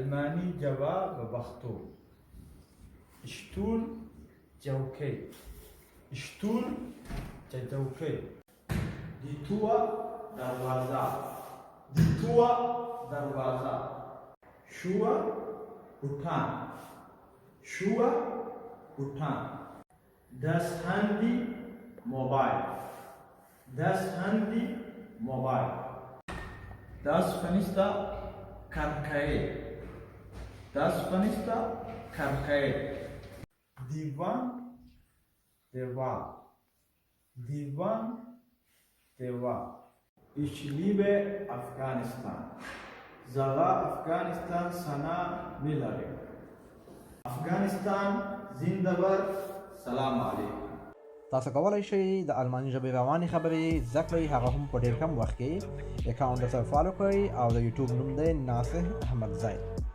الماني جواب بختو اشتول جوكي اشتول جوكي ديتوا دروازة ديتوا دروازة شوا hutan شوا hutan das Handy mobile das Handy mobile das Fenster Karkae das Fenster Karkae Divan Devar Divan Devar Ich liebe Afghanistan Zara Afghanistan Sana Milare Afghanistan Zindabad Salam Alaikum تاسو کولای شئ د الماني ژبې روانې خبرې زده کړئ هغه هم په ډېر کم وخت کې اکاونټ سره فالو کړئ او د یوټیوب نوم دی ناصح احمد زید